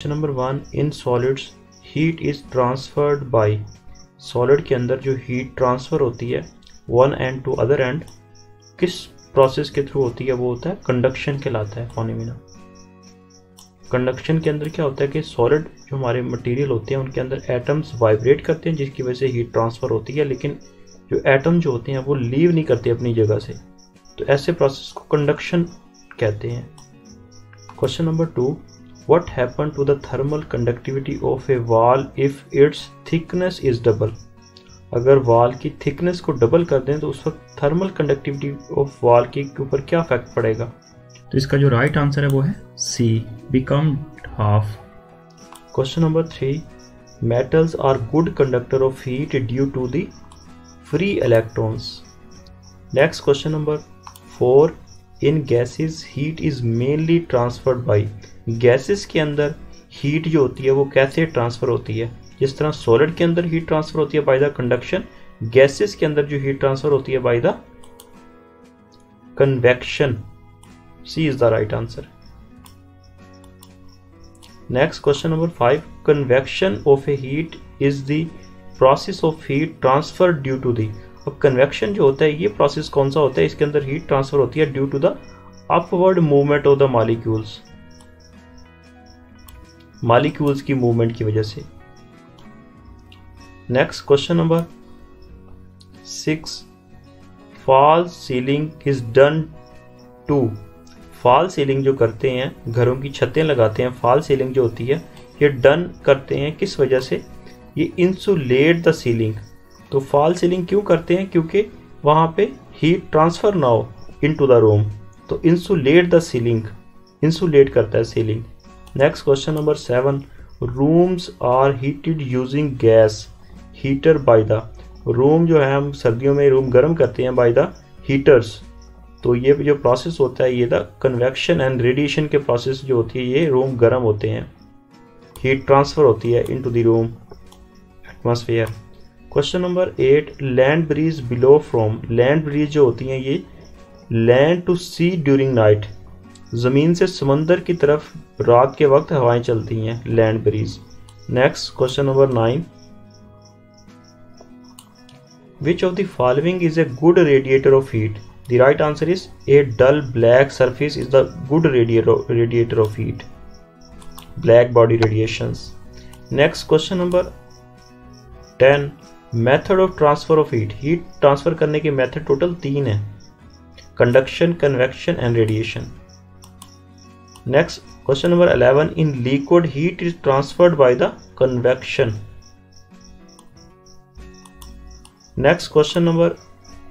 Question number 1 in solids heat is transferred by. Solid के अंदर जो हीट ट्रांसफर होती है one end to other end किस प्रोसेस के थ्रू होती है, वो होता है कंडक्शन कहलाता है फोनेमिना। कंडक्शन के अंदर क्या होता है कि सॉलिड जो हमारे मटेरियल होते हैं उनके अंदर एटम्स वाइब्रेट करते हैं जिसकी वजह से हीट ट्रांसफर होती है, लेकिन जो एटम जो होते हैं वो लीव नहीं करते अपनी जगह से, तो ऐसे प्रोसेस को कंडक्शन कहते हैं। Question number 2 What happened to the thermal conductivity of a wall if its thickness is double? अगर वॉल की थिकनेस को डबल कर दें तो उस वक्त थर्मल कंडक्टिविटी ऑफ वॉल के ऊपर क्या इफेक्ट पड़ेगा? तो इसका जो राइट आंसर है वो है C, become half. Question number 3 metals are good conductor of heat due to the free electrons. Next question number 4 in gases heat is mainly transferred by. Gases के अंदर हीट जो होती है वो कैसे ट्रांसफर होती है? जिस तरह सॉलिड के अंदर हीट ट्रांसफर होती है बाय द कंडक्शन, गैसेस के अंदर जो हीट ट्रांसफर होती है by the convection. C is the right answer. Next question number 5 convection of a heat is the process of heat transfer due to the. अब convection जो होता है ये प्रोसेस कौन सा होता है? इसके अंदर हीट ट्रांसफर होती है due to the upward movement of the molecules, molecules की मूवमेंट की वजह से। Next question number 6 false ceiling is done to. Fall ceiling जो करते हैं, घरों की छतें लगाते हैं, फॉल सीलिंग जो होती है ये डन करते हैं किस वजह से? ये इंसुलेट द सीलिंग। तो फॉल सीलिंग क्यों करते हैं? क्योंकि वहां पे हीट ट्रांसफर ना हो इनटू द रूम, तो इंसुलेट द सीलिंग, इंसुलेट करता है ceiling. Next question number 7 rooms are heated using gas heater by the. Room जो है हम सर्दियों में रूम गर्म करते हैं बाय द हीटर्स, तो ये जो प्रोसेस होता है ये द कन्वेक्शन एंड रेडिएशन के प्रोसेस जो होती है ये रूम गर्म होते हैं, हीट ट्रांसफर होती है into the room atmosphere. Question number 8 land breeze blow from. Land breeze जो होती हैं ये land to sea during night, जमीन से समंदर की तरफ रात के वक्त हवाएं चलती हैं, land breeze. Next question number 9 which of the following is a good radiator of heat? The right answer is a dull black surface is the good radiator of heat, black body radiations. Next question number 10 method of transfer of heat. Heat transfer करने के method total 3 है, conduction, convection and radiation. Next question number 11 in liquid heat is transferred by the convection. Next question number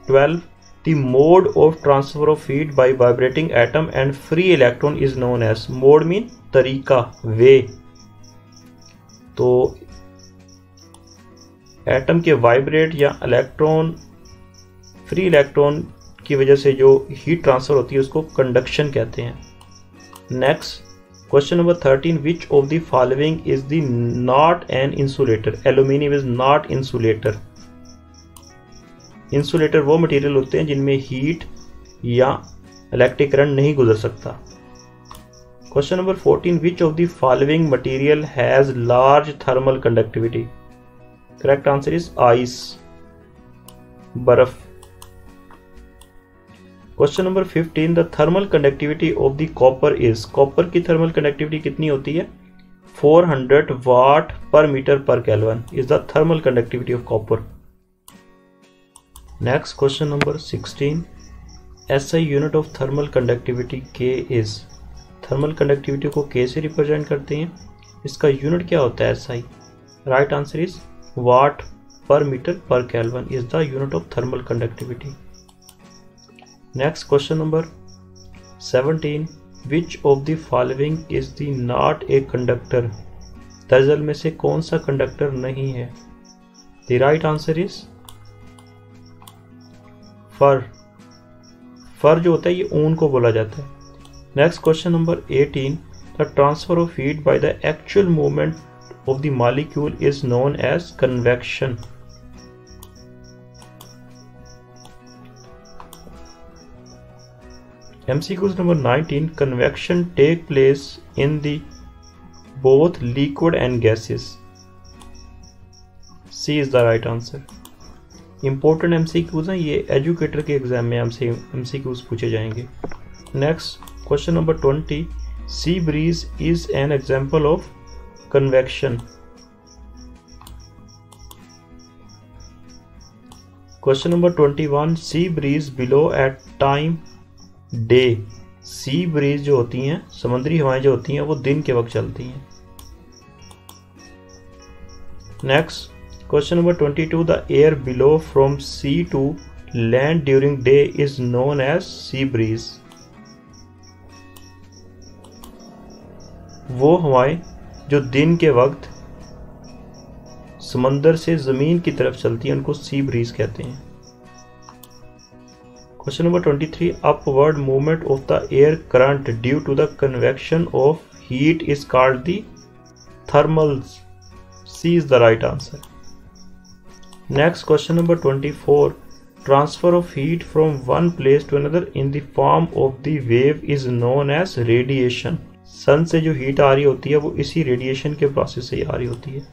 12 the mode of transfer of heat by vibrating atom and free electron is known as. Mode mean तरीका, way. तो atom के vibrate या electron, free electron की वजह से जो heat transfer होती है उसको कंडक्शन कहते हैं। Next question number 13 which of the following is the not an insulator? Aluminium is not insulator. Insulator वो मटेरियल होते हैं जिनमें हीट या इलेक्ट्रिक करंट नहीं गुजर सकता। Question number 14 which of the following material has large thermal conductivity? Correct answer is ice, बर्फ। Question number 15 the thermal conductivity of the copper is. Copper की थर्मल कंडक्टिविटी कितनी होती है? 400 वाट पर मीटर पर kelvin is the thermal conductivity of copper. Next question number 16 SI unit of thermal conductivity K is. Thermal conductivity को K से represent करते हैं, इसका यूनिट क्या होता है? SI. Right answer is watt पर मीटर पर kelvin is the unit of thermal conductivity. Next question number 17 which of the following is the not a conductor? दरअसल में से कौन सा कंडक्टर नहीं है? The right answer is fur. Fur जो होता है ये ऊन को बोला जाता है। Next question number 18 the transfer of heat by the actual movement of the molecule is known as convection. MCQs number 19 convection take place in the both liquid and gases. C is the right answer. Important MCQs हैं ये, educator के exam में हमसे MCQs पूछे जाएंगे. Next question number 20. Sea breeze is an example of convection. Question number 21. Sea breeze below at time day. Sea breeze जो होती हैं, समुद्री हवाएं जो होती हैं, वो दिन के वक्त चलती हैं. Next question number 22. The air blow from sea to land during day is known as sea breeze. वो हवाएं जो दिन के वक्त समंदर से जमीन की तरफ चलती हैं उनको सी ब्रीज कहते हैं. Question number 23. Upward movement of the air current due to the convection of heat is called the thermals. C is the right answer. Next question number 24. Transfer of heat from one place to another in the form of the wave is known as radiation. सन से जो heat आ रही होती है वो इसी radiation के process से आ रही होती है.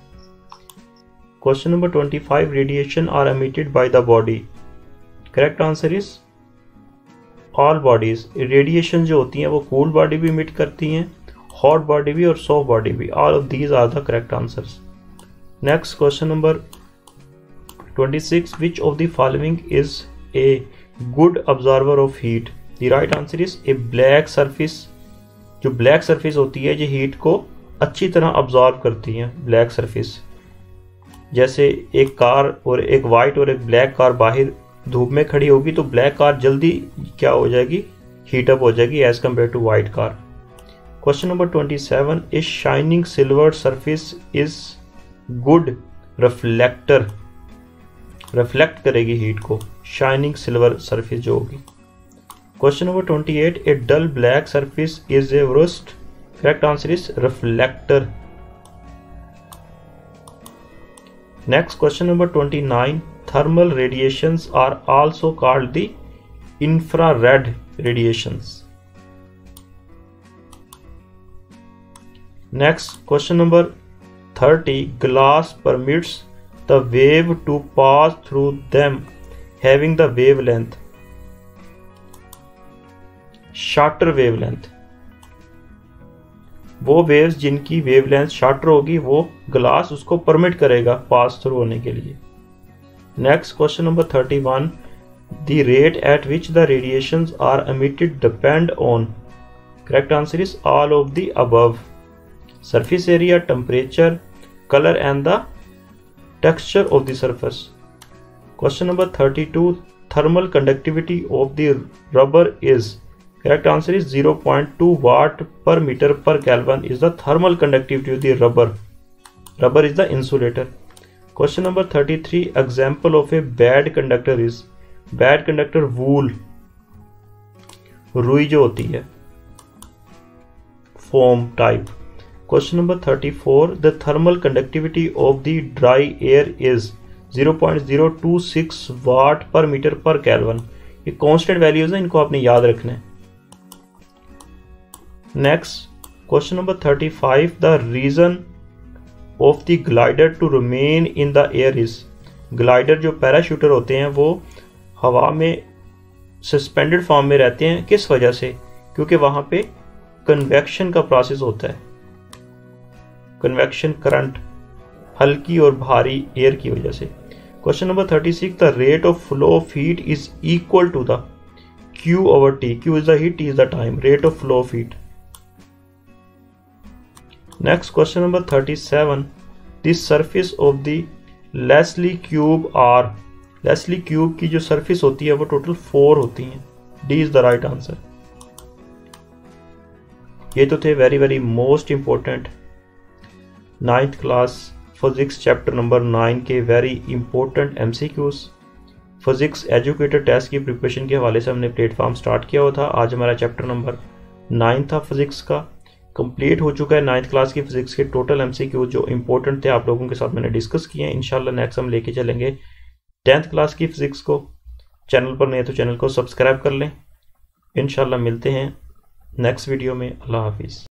Question number 25. Radiation are emitted by the body. Correct answer is all bodies. Radiation जो होती हैं वो कूल बॉडी भी इमिट करती हैं, हॉट बॉडी भी और सॉफ्ट बॉडी भी. All of these are the correct answers. Next question number 26. Which of the following is a good observer of heat. The right answer is a black surface. जो black surface होती है ये heat को अच्छी तरह observe करती है. Black surface जैसे एक कार और एक वाइट और एक ब्लैक कार बाहर धूप में खड़ी होगी तो ब्लैक कार जल्दी क्या हो जाएगी, हीटअप हो जाएगी as compare to white car. Question number 27. A shining silver surface is good reflector. Reflect करेगी हीट को शाइनिंग सिल्वर सरफेस जो होगी. Question number 28. A dull black surface is a rust. Correct answer is reflector. Next question number 29. Thermal radiations are also called the infrared radiations. Next question number 30. Glass permits the wave to pass through them having the wavelength. Shorter wavelength. वो waves जिनकी wavelength shorter होगी वो glass उसको permit करेगा pass through होने के लिए. Next question number 31. The rate at which the radiations are emitted depend on. Correct answer is all of the above. Surface area, temperature, color and the texture of the surface. Question number 32. Thermal conductivity of the rubber is. Correct answer is 0.2 watt per meter per Kelvin is the thermal conductivity of the rubber. Rubber is the insulator. Question number 33. Example of a bad conductor is. Bad conductor wool. रुई जो होती है foam type. Question number 34. The thermal conductivity of the dry air is 0.026 watt per meter per Kelvin. ये constant values हैं, इनको आपने याद रखना है. Next question number 35. The reason of the glider to remain in the air is. Glider जो parachuter होते हैं वो हवा में सस्पेंडेड फॉर्म में रहते हैं. किस वजह से? क्योंकि वहां पे कन्वेक्शन का प्रोसेस होता है. कन्वेक्शन करंट हल्की और भारी एयर की वजह से. Question number 36. The rate of flow of heat is equal to the Q over T. Q is the heat, T is the time. Rate of flow of heat. Next question number 37. The surface of the Leslie cube are. Leslie cube की जो surface होती है वो total 4 होती हैं. D is the right answer. ये तो थे very most important 9th class physics chapter number 9 के very important MCQs. Physics educator test की प्रिपरेशन के हवाले से हमने प्लेटफॉर्म स्टार्ट किया हुआ था. आज हमारा चैप्टर नंबर 9 था फिजिक्स का, कंप्लीट हो चुका है. 9th क्लास की फिजिक्स के टोटल एमसीक्यू जो इंपॉर्टेंट थे आप लोगों के साथ मैंने डिस्कस किए हैं. इंशाल्लाह नेक्स्ट हम लेके चलेंगे 10th क्लास की फिजिक्स को. चैनल पर नए तो चैनल को सब्सक्राइब कर लें. इंशाल्लाह मिलते हैं नेक्स्ट वीडियो में. अल्लाह हाफिज़.